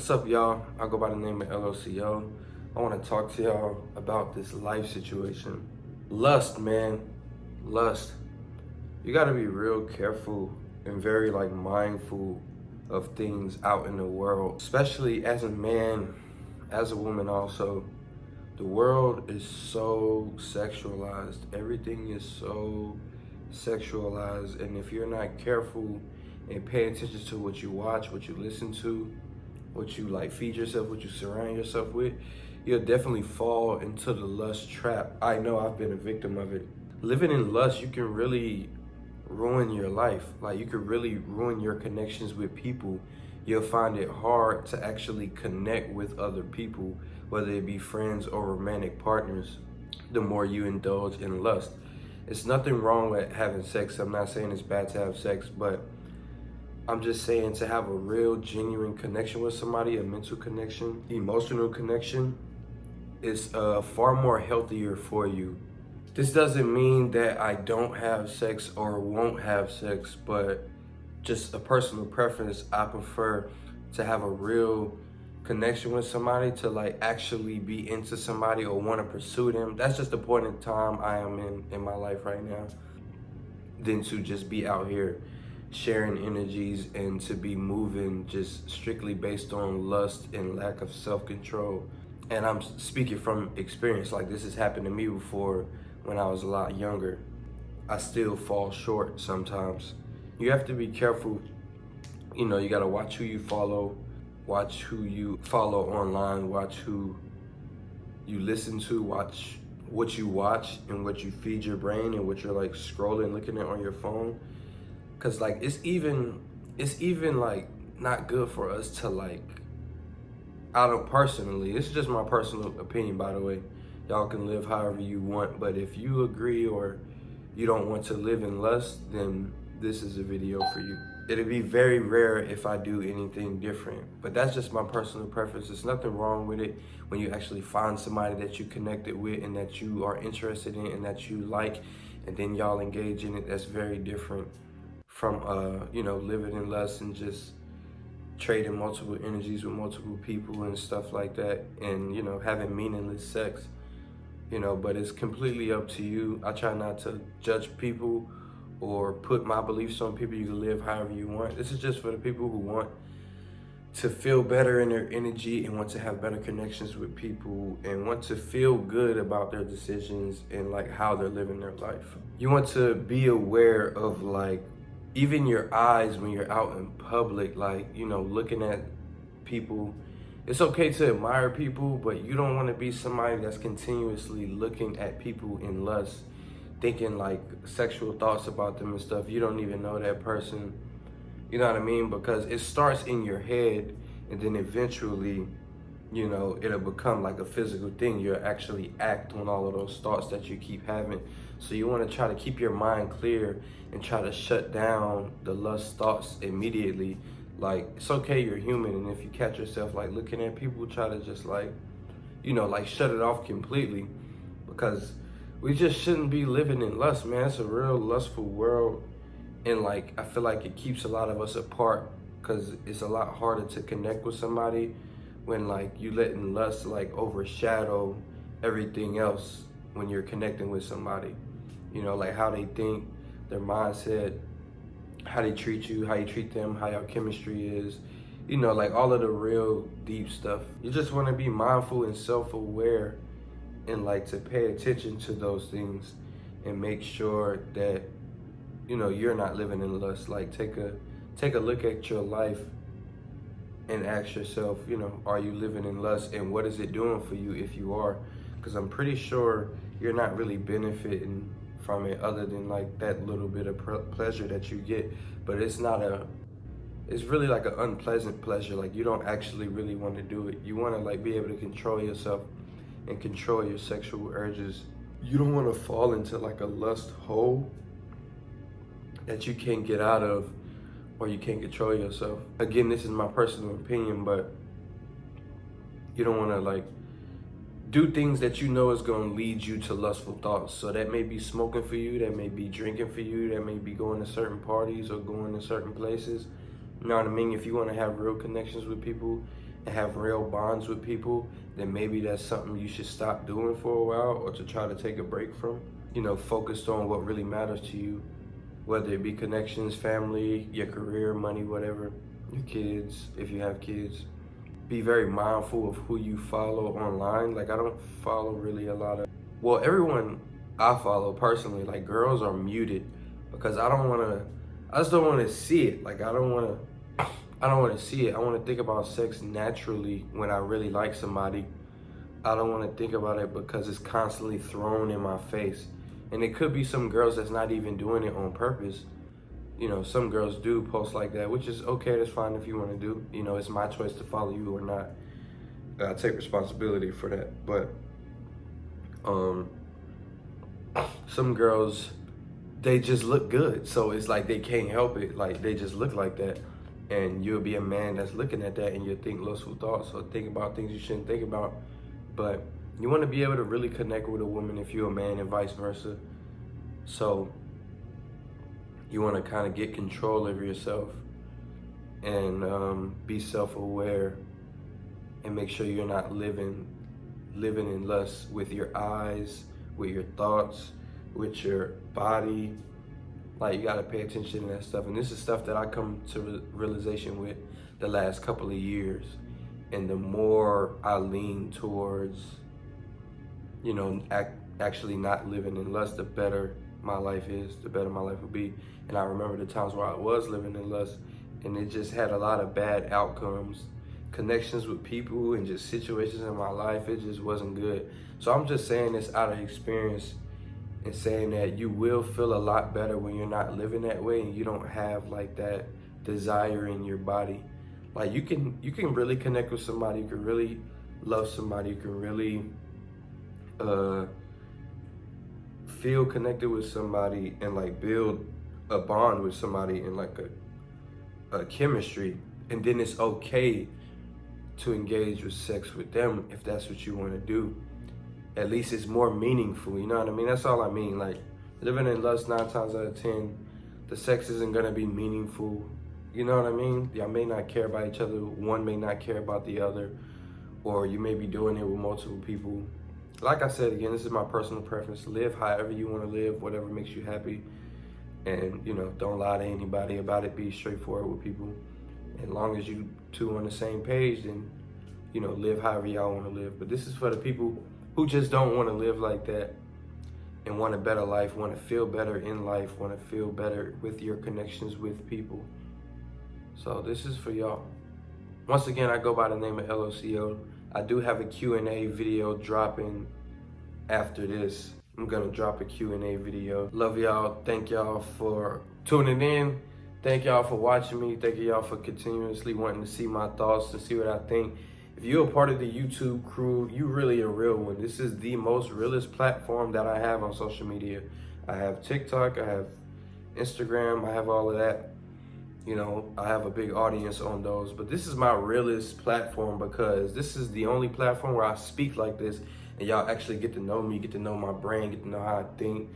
What's up, y'all? I go by the name of LOCO. I want to talk to y'all about this life situation. Lust, man. Lust. You got to be real careful and very mindful of things out in the world, especially as a man, as a woman also. The world is so sexualized. Everything is so sexualized, and if you're not careful and pay attention to what you watch, what you listen to, what you feed yourself, what you surround yourself with, you'll definitely fall into the lust trap. I know I've been a victim of it. Living in lust, you can really ruin your life. You could really ruin your connections with people. You'll find it hard to actually connect with other people, whether it be friends or romantic partners, the more you indulge in lust. It's nothing wrong with having sex. I'm not saying it's bad to have sex, but I'm just saying to have a real genuine connection with somebody, a mental connection, emotional connection, is far more healthier for you. This doesn't mean that I don't have sex or won't have sex, but just a personal preference. I prefer to have a real connection with somebody, to actually be into somebody or want to pursue them. That's just the point in time I am in my life right now, than to just be out here sharing energies and to be moving just strictly based on lust and lack of self-control. And I'm speaking from experience. This has happened to me before when I was a lot younger. I still fall short sometimes. You have to be careful. You gotta watch who you follow, watch who you follow online, watch who you listen to, watch what you watch and what you feed your brain and what you're scrolling, looking at on your phone. Cause it's even not good for us to I don't personally, this is just my personal opinion, by the way. Y'all can live however you want, but if you agree or you don't want to live in lust, then this is a video for you. It'd be very rare if I do anything different, but that's just my personal preference. There's nothing wrong with it when you actually find somebody that you connected with and that you are interested in and that you like, and then y'all engage in it. That's very different from living in lust and just trading multiple energies with multiple people and stuff like that, and having meaningless sex. But it's completely up to you. I try not to judge people or put my beliefs on people. You can live however you want. This is just for the people who want to feel better in their energy and want to have better connections with people and want to feel good about their decisions and how they're living their life. You want to be aware of even your eyes when you're out in public, looking at people. It's okay to admire people, but you don't want to be somebody that's continuously looking at people in lust, thinking sexual thoughts about them and stuff. You don't even know that person. You know what I mean? Because it starts in your head, and then eventually, it'll become a physical thing. You'll actually act on all of those thoughts that you keep having. So you want to try to keep your mind clear and try to shut down the lust thoughts immediately. It's okay, you're human, and if you catch yourself looking at people, try to just shut it off completely, because we just shouldn't be living in lust, man. It's a real lustful world, and I feel it keeps a lot of us apart, because it's a lot harder to connect with somebody when you letting lust overshadow everything else when you're connecting with somebody. How they think, their mindset, how they treat you, how you treat them, how your chemistry is, all of the real deep stuff. You just want to be mindful and self-aware and to pay attention to those things and make sure that you're not living in lust. Take a look at your life and ask yourself, are you living in lust, and what is it doing for you if you are? Because I'm pretty sure you're not really benefiting from it, other than that little bit of pleasure that you get. But it's really an unpleasant pleasure. You don't actually really want to do it. You want to be able to control yourself and control your sexual urges. You don't want to fall into a lust hole that you can't get out of, or you can't control yourself. Again, this is my personal opinion, but you don't want to do things that is going to lead you to lustful thoughts. So that may be smoking for you, that may be drinking for you, that may be going to certain parties or going to certain places. You know what I mean? If you want to have real connections with people and have real bonds with people, then maybe that's something you should stop doing for a while or to try to take a break from. You know, focused on what really matters to you, whether it be connections, family, your career, money, whatever, your kids, if you have kids. Be very mindful of who you follow online. Like, I don't follow really a lot of, well, everyone I follow personally, like, girls are muted because I just don't want to see it. Like, I don't want to see it. I want to think about sex naturally when I really like somebody. I don't want to think about it because it's constantly thrown in my face. And it could be some girls that's not even doing it on purpose. You know, some girls do post like that, which is okay. That's fine if you want to do. You know, it's my choice to follow you or not. I take responsibility for that. But some girls, they just look good. So it's like they can't help it. Like, they just look like that. And you'll be a man that's looking at that and you'll think lustful thoughts or think about things you shouldn't think about. But you want to be able to really connect with a woman if you're a man and vice versa. So you want to kind of get control over yourself and be self-aware and make sure you're not living in lust with your eyes, with your thoughts, with your body. Like, you got to pay attention to that stuff. And this is stuff that I come to realization with the last couple of years. And the more I lean towards, you know, actually not living in lust, the better my life is, the better my life will be. And I remember the times where I was living in lust and it just had a lot of bad outcomes, connections with people and just situations in my life. It just wasn't good. So I'm just saying this out of experience and saying that you will feel a lot better when you're not living that way and you don't have like that desire in your body. Like, you can really connect with somebody, you can really love somebody, you can really feel connected with somebody and like build a bond with somebody and like a chemistry, and then it's okay to engage with sex with them if that's what you want to do. At least it's more meaningful, you know what I mean? That's all I mean. Like, living in lust 9 times out of 10, the sex isn't gonna be meaningful. You know what I mean? Y'all may not care about each other. One may not care about the other, or you may be doing it with multiple people. Like I said, again, this is my personal preference. Live however you want to live, whatever makes you happy. And, you know, don't lie to anybody about it. Be straightforward with people. As long as you two on the same page, then, you know, live however y'all want to live. But this is for the people who just don't want to live like that and want a better life, want to feel better in life, want to feel better with your connections with people. So this is for y'all. Once again, I go by the name of LOCO. I do have a Q&A video dropping after this. I'm gonna drop a Q&A video. Love y'all. Thank y'all for tuning in. Thank y'all for watching me. Thank y'all for continuously wanting to see my thoughts and see what I think. If you're a part of the YouTube crew, you really a real one. This is the most realest platform that I have on social media. I have TikTok, I have Instagram, I have all of that. You know, I have a big audience on those, but this is my realest platform because this is the only platform where I speak like this and y'all actually get to know me, get to know my brain, get to know how I think.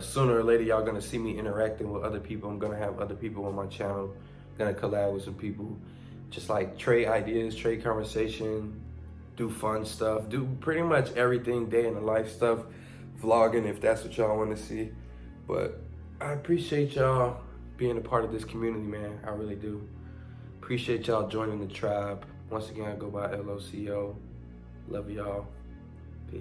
Sooner or later, y'all gonna see me interacting with other people. I'm gonna have other people on my channel, gonna collab with some people, just like trade ideas, trade conversation, do fun stuff, do pretty much everything, day in the life stuff, vlogging if that's what y'all wanna see. But I appreciate y'all being a part of this community, man. I really do. Appreciate y'all joining the tribe. Once again, I go by LOCO. Love y'all. Peace.